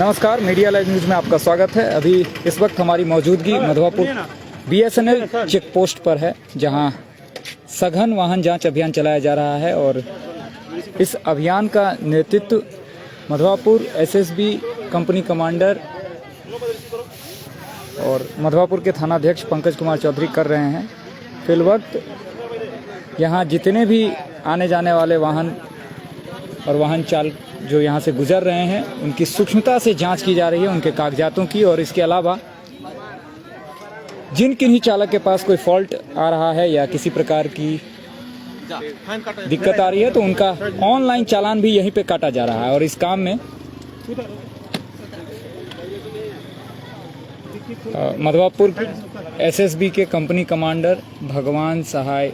नमस्कार, media live news में आपका स्वागत है। अभी इस वक्त हमारी मौजूदगी मधवापुर बीएसएनएल चेक पोस्ट पर है, जहां सघन वाहन जांच अभियान चलाया जा रहा है और इस अभियान का नेतृत्व मधवापुर एसएसबी कंपनी कमांडर और मधवापुर के थानाध्यक्ष पंकज कुमार चौधरी कर रहे हैं। फिलवक्त यहाँ जितने भी आने जाने वाले वाहन और वाहन चालक जो यहाँ से गुजर रहे हैं, उनकी सूक्ष्मता से जांच की जा रही है, उनके कागजातों की। और इसके अलावा जिन किन्हीं चालक के पास कोई फॉल्ट आ रहा है या किसी प्रकार की दिक्कत आ रही है, तो उनका ऑनलाइन चालान भी यहीं पे काटा जा रहा है। और इस काम में मधवापुर एसएसबी के कंपनी कमांडर भगवान सहाय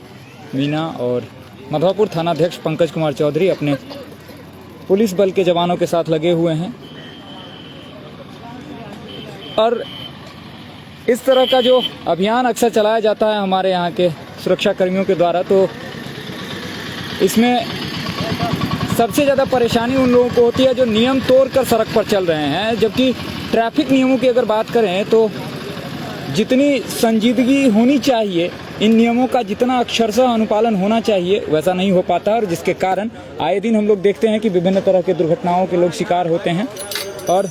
मीना और मधवापुर थानाध्यक्ष पंकज कुमार चौधरी अपने पुलिस बल के जवानों के साथ लगे हुए हैं। और इस तरह का जो अभियान अक्सर चलाया जाता है हमारे यहाँ के सुरक्षा कर्मियों के द्वारा, तो इसमें सबसे ज़्यादा परेशानी उन लोगों को होती है जो नियम तोड़कर सड़क पर चल रहे हैं। जबकि ट्रैफिक नियमों की अगर बात करें तो जितनी संजीदगी होनी चाहिए, इन नियमों का जितना अक्षरशः अनुपालन होना चाहिए, वैसा नहीं हो पाता। और जिसके कारण आए दिन हम लोग देखते हैं कि विभिन्न तरह के दुर्घटनाओं के लोग शिकार होते हैं। और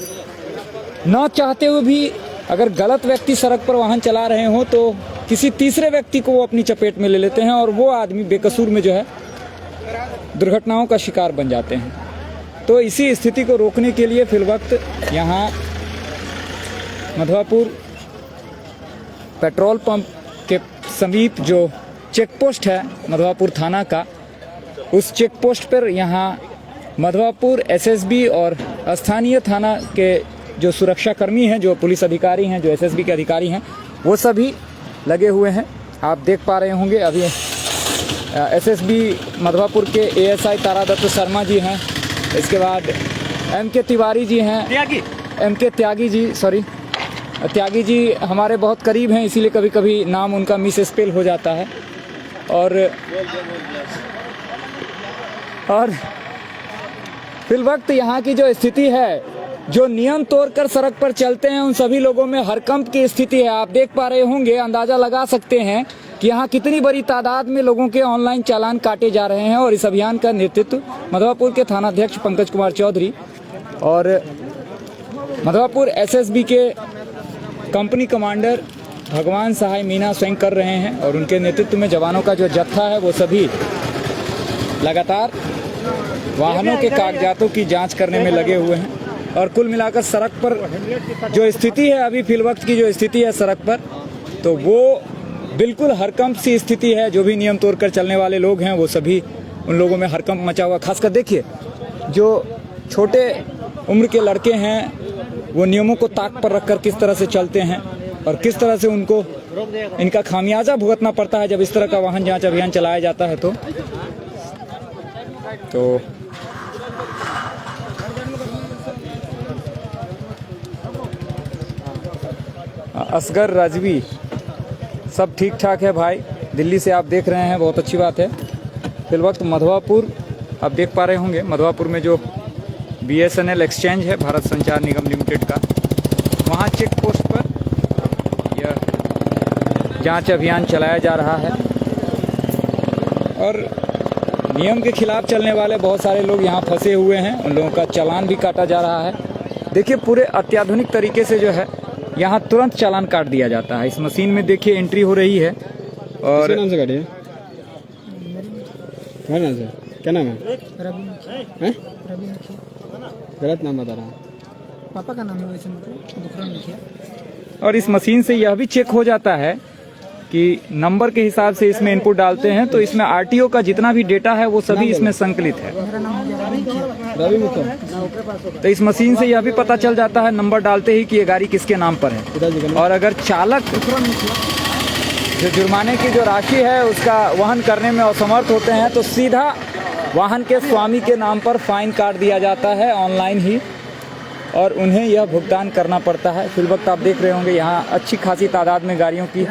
न चाहते हुए भी अगर गलत व्यक्ति सड़क पर वाहन चला रहे हो तो किसी तीसरे व्यक्ति को वो अपनी चपेट में ले लेते हैं और वो आदमी बेकसूर में जो है दुर्घटनाओं का शिकार बन जाते हैं। तो इसी स्थिति को रोकने के लिए फिलवक्त यहाँ मधवापुर पेट्रोल पंप के समीप जो चेक पोस्ट है मधवापुर थाना का, उस चेक पोस्ट पर यहाँ मधवापुर एसएसबी और स्थानीय थाना के जो सुरक्षाकर्मी हैं, जो पुलिस अधिकारी हैं, जो एसएसबी के अधिकारी हैं, वो सभी लगे हुए हैं। आप देख पा रहे होंगे अभी एसएसबी मधवापुर के एएसआई तारादत्त शर्मा जी हैं, इसके बाद एमके तिवारी जी हैं, एमके त्यागी जी हमारे बहुत करीब हैं, इसीलिए कभी कभी नाम उनका मिस स्पेल हो जाता है। और फिलवक्त यहाँ की जो स्थिति है, जो नियम तोड़कर सड़क पर चलते हैं, उन सभी लोगों में हड़कंप की स्थिति है। आप देख पा रहे होंगे, अंदाजा लगा सकते हैं कि यहाँ कितनी बड़ी तादाद में लोगों के ऑनलाइन चालान काटे जा रहे हैं। और इस अभियान का नेतृत्व मधवापुर के थानाध्यक्ष पंकज कुमार चौधरी और मधवापुर एसएसबी के कंपनी कमांडर भगवान सहाय मीना स्वयं कर रहे हैं। और उनके नेतृत्व में जवानों का जो जत्था है वो सभी लगातार वाहनों के कागजातों की जांच करने में लगे हुए हैं। और कुल मिलाकर सड़क पर जो स्थिति है, अभी फिलवक्त की जो स्थिति है सड़क पर, तो वो बिल्कुल हड़कंप सी स्थिति है। जो भी नियम तोड़कर चलने वाले लोग हैं वो सभी, उन लोगों में हड़कंप मचा हुआ। खासकर देखिए, जो छोटे उम्र के लड़के हैं वो नियमों को ताक पर रखकर किस तरह से चलते हैं और किस तरह से उनको इनका खामियाजा भुगतना पड़ता है जब इस तरह का वाहन जांच अभियान चलाया जाता है। तो असगर राजवी, सब ठीक ठाक है भाई, दिल्ली से आप देख रहे हैं, बहुत अच्छी बात है। फिलवक्त मधवापुर आप देख पा रहे होंगे, मधवापुर में जो बीएसएनएल एक्सचेंज है भारत संचार निगम लिमिटेड का, वहाँ चेक पोस्ट पर यह जांच अभियान चलाया जा रहा है। और नियम के खिलाफ चलने वाले बहुत सारे लोग यहाँ फंसे हुए हैं, उन लोगों का चालान भी काटा जा रहा है। देखिए, पूरे अत्याधुनिक तरीके से जो है यहाँ तुरंत चालान काट दिया जाता है। इस मशीन में देखिए एंट्री हो रही है। और नाम से गाड़ी है? क्या नाम है? रवि। गलत नाम बता रहा हूँ, पापा का नाम है वैसे, मतलब दूसरा लिखिए। और इस मशीन से यह भी चेक हो जाता है कि नंबर के हिसाब से इसमें इनपुट डालते हैं, तो इसमें आरटीओ का जितना भी डेटा है वो सभी इसमें संकलित है। मेरा नाम हो गया रवि मुखिया। तो इस मशीन से यह भी पता चल जाता है नंबर डालते ही कि ये गाड़ी किसके नाम पर है। और अगर चालक जो जुर्माने की जो राशि है उसका वहन करने में असमर्थ होते हैं, तो सीधा वाहन के स्वामी के नाम पर फाइन काट दिया जाता है ऑनलाइन ही, और उन्हें यह भुगतान करना पड़ता है। फिलवक्त आप देख रहे होंगे यहाँ अच्छी खासी तादाद में गाड़ियों की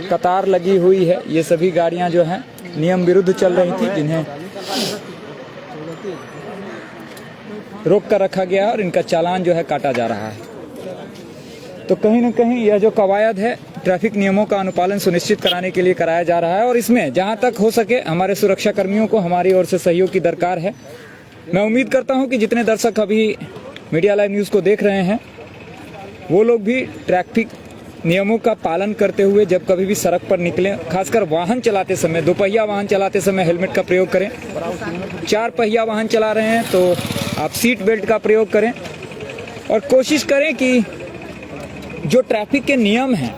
कतार लगी हुई है। ये सभी गाड़ियाँ जो हैं नियम विरुद्ध चल रही थी, जिन्हें रोक कर रखा गया है और इनका चालान जो है काटा जा रहा है। तो कहीं ना कहीं यह जो कवायद है ट्रैफिक नियमों का अनुपालन सुनिश्चित कराने के लिए कराया जा रहा है और इसमें जहां तक हो सके हमारे सुरक्षा कर्मियों को हमारी ओर से सहयोग की दरकार है। मैं उम्मीद करता हूं कि जितने दर्शक अभी मीडिया लाइव न्यूज़ को देख रहे हैं वो लोग भी ट्रैफिक नियमों का पालन करते हुए जब कभी भी सड़क पर निकलें, खासकर वाहन चलाते समय, दोपहिया वाहन चलाते समय हेलमेट का प्रयोग करें। 4 पहिया वाहन चला रहे हैं तो आप सीट बेल्ट का प्रयोग करें और कोशिश करें कि जो ट्रैफिक के नियम हैं,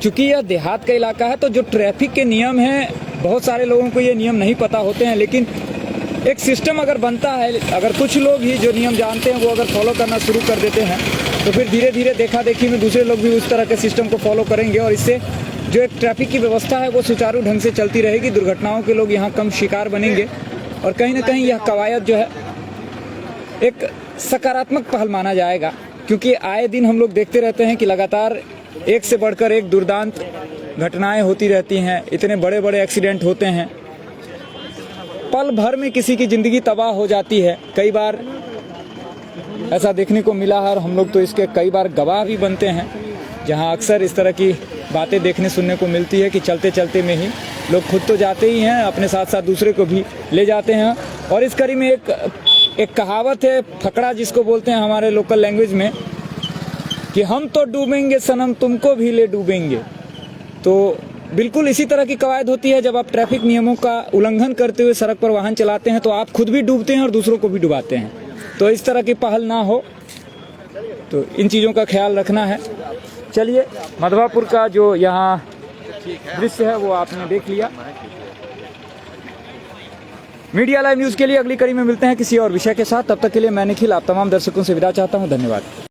चूंकि यह देहात का इलाका है तो जो ट्रैफिक के नियम हैं बहुत सारे लोगों को ये नियम नहीं पता होते हैं, लेकिन एक सिस्टम अगर बनता है, अगर कुछ लोग ही जो नियम जानते हैं वो अगर फॉलो करना शुरू कर देते हैं तो फिर धीरे धीरे देखा देखी में दूसरे लोग भी उस तरह के सिस्टम को फॉलो करेंगे और इससे जो एक ट्रैफिक की व्यवस्था है वो सुचारू ढंग से चलती रहेगी। दुर्घटनाओं के लोग यहाँ कम शिकार बनेंगे और कहीं ना कहीं यह कवायद जो है एक सकारात्मक पहल माना जाएगा, क्योंकि आए दिन हम लोग देखते रहते हैं कि लगातार एक से बढ़कर एक दुर्दांत घटनाएं होती रहती हैं, इतने बड़े बड़े एक्सीडेंट होते हैं, पल भर में किसी की ज़िंदगी तबाह हो जाती है। कई बार ऐसा देखने को मिला है और हम लोग तो इसके कई बार गवाह भी बनते हैं, जहां अक्सर इस तरह की बातें देखने सुनने को मिलती है कि चलते चलते में ही लोग खुद तो जाते ही हैं, अपने साथ साथ दूसरे को भी ले जाते हैं। और इस कड़ी में एक कहावत है, फकड़ा जिसको बोलते हैं हमारे लोकल लैंग्वेज में, कि हम तो डूबेंगे सनम तुमको भी ले डूबेंगे। तो बिल्कुल इसी तरह की कवायद होती है, जब आप ट्रैफिक नियमों का उल्लंघन करते हुए सड़क पर वाहन चलाते हैं तो आप खुद भी डूबते हैं और दूसरों को भी डुबाते हैं। तो इस तरह की पहल ना हो, तो इन चीज़ों का ख्याल रखना है। चलिए, मधवापुर का जो यहाँ दृश्य है वो आपने देख लिया। मीडिया लाइव न्यूज़ के लिए अगली कड़ी में मिलते हैं किसी और विषय के साथ। तब तक के लिए मैं निखिल आप तमाम दर्शकों से विदा चाहता हूँ। धन्यवाद।